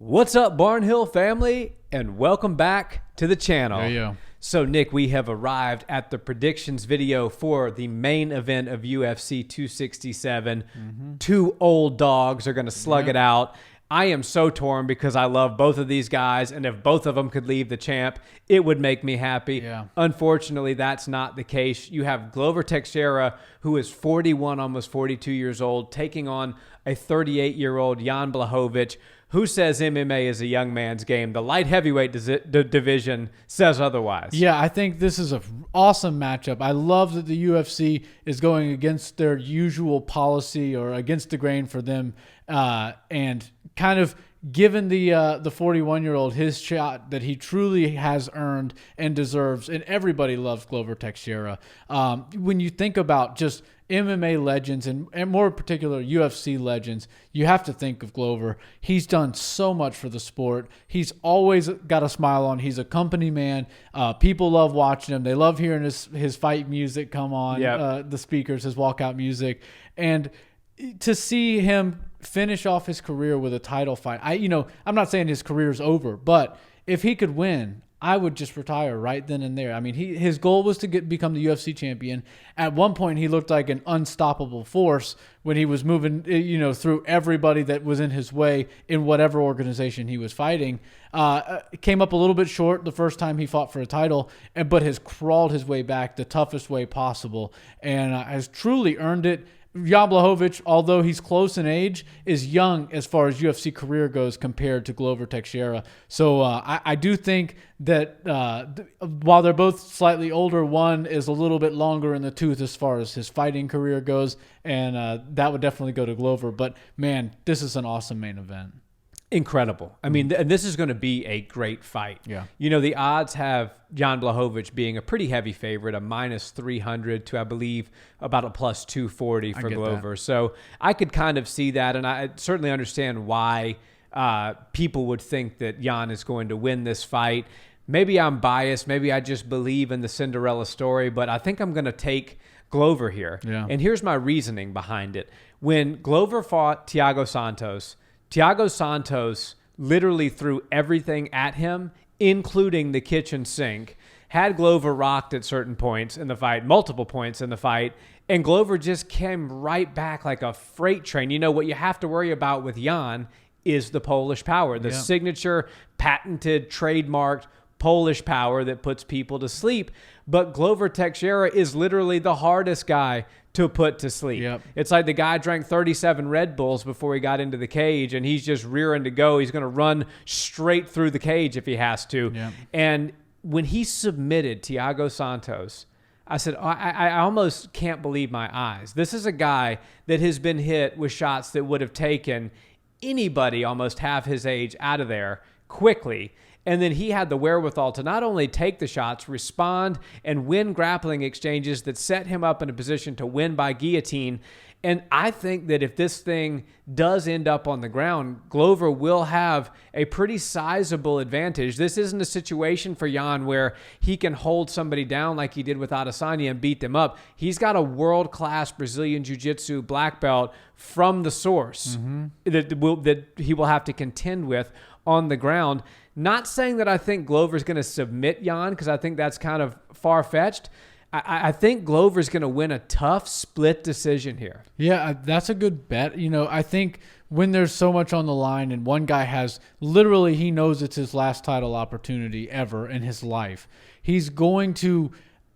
What's up, Barnhill family, and welcome back to the channel. There you go. So, Nick, we have arrived at the predictions video for the main event of UFC 267. Two old dogs are going to slug it out. I am so torn because I love both of these guys, and if both of them could leave the champ, it would make me happy. Yeah. Unfortunately, that's not the case. You have Glover Teixeira, who is 41, almost 42 years old, taking on a 38-year-old Jan Błachowicz, who says MMA is a young man's game. The light heavyweight division says otherwise. Yeah, I think this is an awesome matchup. I love that the UFC is going against their usual policy or against the grain for them, and kind of given the 41-year-old his shot that he truly has earned and deserves. And everybody loves Glover Teixeira. When you think about just MMA legends and more in particular UFC legends, you have to think of Glover. He's done so much for the sport. He's always got a smile on. He's a company man. People love watching him. They love hearing his fight music come on, the speakers, his walkout music. And to see him finish off his career with a title fight, I'm not saying his career is over, but if he could win, I would just retire right then and there. I mean, his goal was to become the UFC champion. At one point, he looked like an unstoppable force when he was moving, through everybody that was in his way in whatever organization he was fighting. Came up a little bit short the first time he fought for a title, but has crawled his way back the toughest way possible and has truly earned it. Jan Błachowicz, although he's close in age, is young as far as UFC career goes compared to Glover Teixeira. So I do think that while they're both slightly older, one is a little bit longer in the tooth as far as his fighting career goes, and that would definitely go to Glover. But, man, this is an awesome main event. Incredible. I mean, and this is going to be a great fight. Yeah. The odds have Jan Błachowicz being a pretty heavy favorite, a minus 300 to, I believe, about a plus 240 for Glover. That. So I could kind of see that, and I certainly understand why people would think that Jan is going to win this fight. Maybe I'm biased. Maybe I just believe in the Cinderella story, but I think I'm going to take Glover here. Yeah. And here's my reasoning behind it. When Glover fought Thiago Santos literally threw everything at him, including the kitchen sink, had Glover rocked at certain points in the fight, multiple points in the fight, and Glover just came right back like a freight train. What you have to worry about with Jan is the Polish power, the signature, patented, trademarked Polish power that puts people to sleep. But Glover Teixeira is literally the hardest guy to put to sleep. Yep. It's like the guy drank 37 Red Bulls before he got into the cage, and he's just rearing to go. He's going to run straight through the cage if he has to. Yep. And when he submitted Thiago Santos, I said, I almost can't believe my eyes. This is a guy that has been hit with shots that would have taken anybody almost half his age out of there quickly. And then he had the wherewithal to not only take the shots, respond, and win grappling exchanges that set him up in a position to win by guillotine. And I think that if this thing does end up on the ground, Glover will have a pretty sizable advantage. This isn't a situation for Jan where he can hold somebody down like he did with Adesanya and beat them up. He's got a world-class Brazilian Jiu-Jitsu black belt from the source that he will have to contend with on the ground. Not saying that I think Glover's going to submit Jan, because I think that's kind of far-fetched. I think Glover's going to win a tough split decision here. Yeah, that's a good bet. I think when there's so much on the line and one guy has literally, he knows it's his last title opportunity ever in his life, he's going to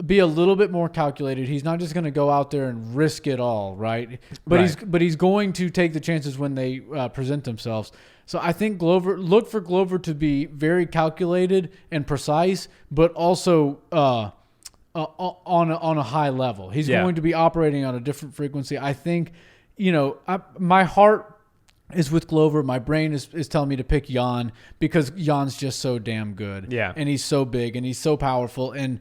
be a little bit more calculated. He's not just going to go out there and risk it all, right? But he's going to take the chances when they present themselves. So I think look for Glover to be very calculated and precise, but also on a high level. He's going to be operating on a different frequency. I think, my heart is with Glover. My brain is telling me to pick Jan because Jan's just so damn good. Yeah. And he's so big and he's so powerful. And,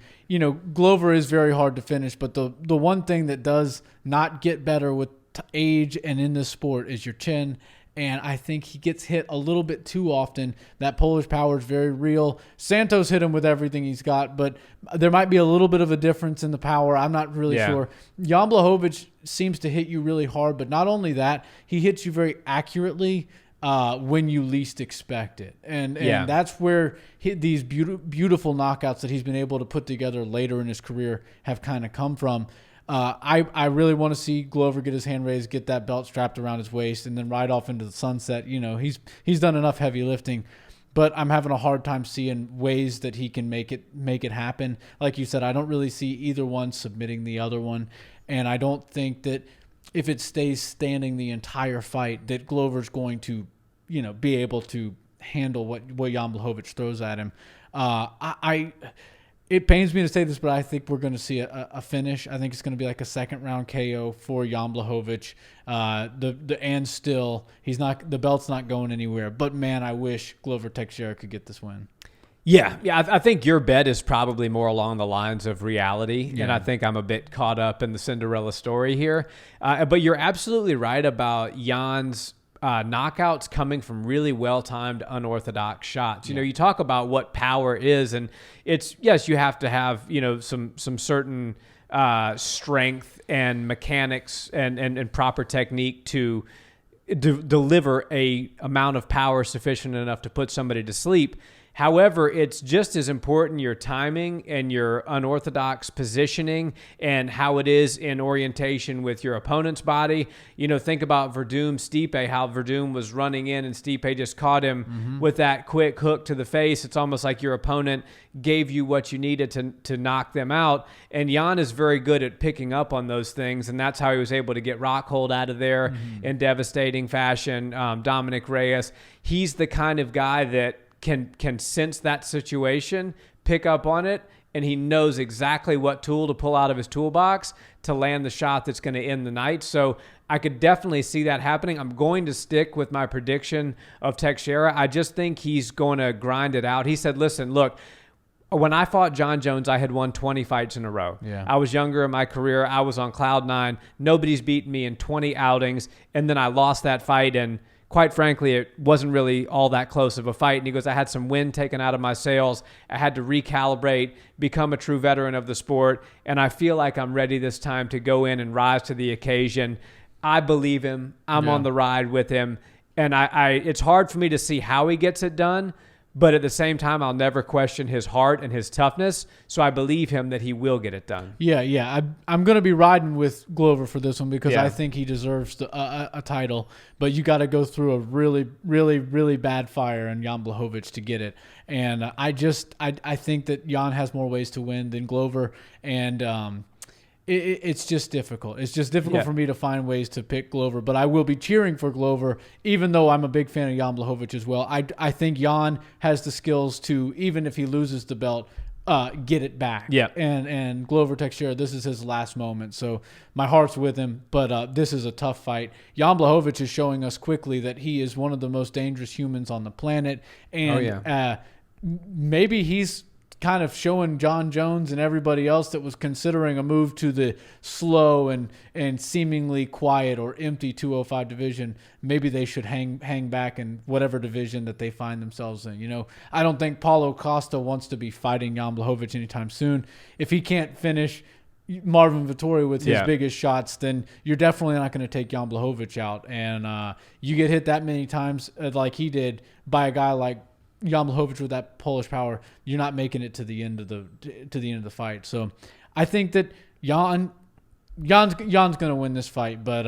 Glover is very hard to finish. But the one thing that does not get better with age and in this sport is your chin. And I think he gets hit a little bit too often. That Polish power is very real. Santos hit him with everything he's got, but there might be a little bit of a difference in the power. I'm not really sure. Jan Błachowicz seems to hit you really hard, but not only that, he hits you very accurately. when you least expect it. And that's where these beautiful knockouts that he's been able to put together later in his career have kind of come from. I really want to see Glover get his hand raised, get that belt strapped around his waist, and then ride off into the sunset. He's done enough heavy lifting, but I'm having a hard time seeing ways that he can make it happen. Like you said, I don't really see either one submitting the other one, and I don't think that if it stays standing the entire fight, that Glover's going to, be able to handle what Jan Błachowicz throws at him. It pains me to say this, but I think we're going to see a finish. I think it's going to be like a second round KO for Jan Błachowicz. And still, the belt's not going anywhere. But man, I wish Glover Teixeira could get this win. Yeah. I think your bet is probably more along the lines of reality, and I think I'm a bit caught up in the Cinderella story here. But you're absolutely right about Jan's knockouts coming from really well-timed, unorthodox shots. You talk about what power is, and it's, yes, you have to have some certain strength and mechanics and proper technique to deliver a amount of power sufficient enough to put somebody to sleep. However, it's just as important your timing and your unorthodox positioning and how it is in orientation with your opponent's body. Think about Verdum-Stipe, how Verdum was running in and Stipe just caught him with that quick hook to the face. It's almost like your opponent gave you what you needed to knock them out. And Jan is very good at picking up on those things, and that's how he was able to get Rockhold out of there in devastating fashion. Dominic Reyes, he's the kind of guy that can sense that situation, pick up on it, and he knows exactly what tool to pull out of his toolbox to land the shot that's going to end the night. So I could definitely see that happening. I'm going to stick with my prediction of Teixeira. I just think he's going to grind it out. He said, listen, look, when I fought John Jones, I had won 20 fights in a row. Yeah. I was younger in my career. I was on cloud nine. Nobody's beaten me in 20 outings. And then I lost that fight, and quite frankly, it wasn't really all that close of a fight. And he goes, I had some wind taken out of my sails. I had to recalibrate, become a true veteran of the sport. And I feel like I'm ready this time to go in and rise to the occasion. I believe him. I'm on the ride with him. And it's hard for me to see how he gets it done. But at the same time, I'll never question his heart and his toughness. So I believe him that he will get it done. Yeah. I'm going to be riding with Glover for this one because I think he deserves a title. But you got to go through a really, really, really bad fire in Jan Błachowicz to get it. And I think that Jan has more ways to win than Glover. And it's just difficult. It's just difficult for me to find ways to pick Glover, but I will be cheering for Glover, even though I'm a big fan of Jan Błachowicz as well. I think Jan has the skills to, even if he loses the belt, get it back. Yeah. And Glover Teixeira, this is his last moment, so my heart's with him, but this is a tough fight. Jan Błachowicz is showing us quickly that he is one of the most dangerous humans on the planet, and maybe he's kind of showing John Jones and everybody else that was considering a move to the slow and seemingly quiet or empty 205 division, maybe they should hang back in whatever division that they find themselves in. I don't think Paulo Costa wants to be fighting Jan Błachowicz anytime soon. If he can't finish Marvin Vettori with his biggest shots, then you're definitely not going to take Jan Błachowicz out. And you get hit that many times like he did by a guy like Jan Błachowicz with that Polish power, you're not making it to the end of the fight. So I think that Jan's going to win this fight, but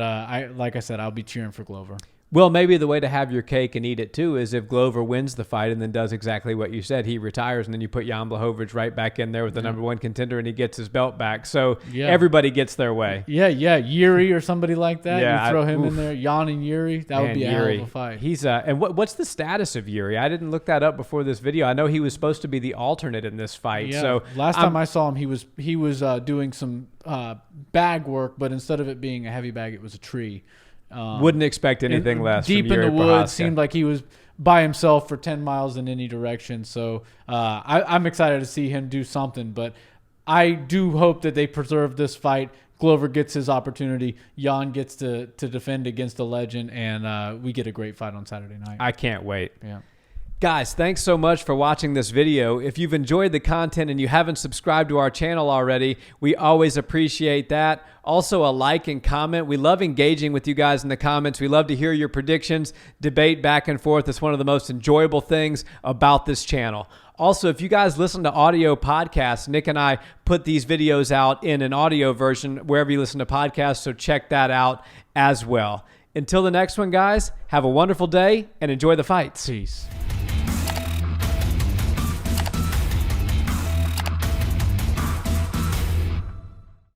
like I said, I'll be cheering for Glover. Well, maybe the way to have your cake and eat it too is if Glover wins the fight and then does exactly what you said, he retires, and then you put Jan Błachowicz right back in there with the number one contender, and he gets his belt back. So everybody gets their way. Yeah, Yuri or somebody like that. Yeah, you throw him in there, Jan and Yuri. That would be a hell of a fight. He's and what's the status of Yuri? I didn't look that up before this video. I know he was supposed to be the alternate in this fight. Yeah. So last time I saw him, he was doing some bag work, but instead of it being a heavy bag, it was a tree. Wouldn't expect anything less. Deep from in Yuri the woods, Prochazka. seemed like he was by himself for 10 miles in any direction. So I'm excited to see him do something. But I do hope that they preserve this fight. Glover gets his opportunity. Jan gets to defend against a legend, and we get a great fight on Saturday night. I can't wait. Yeah. Guys, thanks so much for watching this video. If you've enjoyed the content and you haven't subscribed to our channel already, we always appreciate that. Also, a like and comment. We love engaging with you guys in the comments. We love to hear your predictions, debate back and forth. It's one of the most enjoyable things about this channel. Also, if you guys listen to audio podcasts, Nick and I put these videos out in an audio version wherever you listen to podcasts, so check that out as well. Until the next one, guys, have a wonderful day and enjoy the fights. Peace.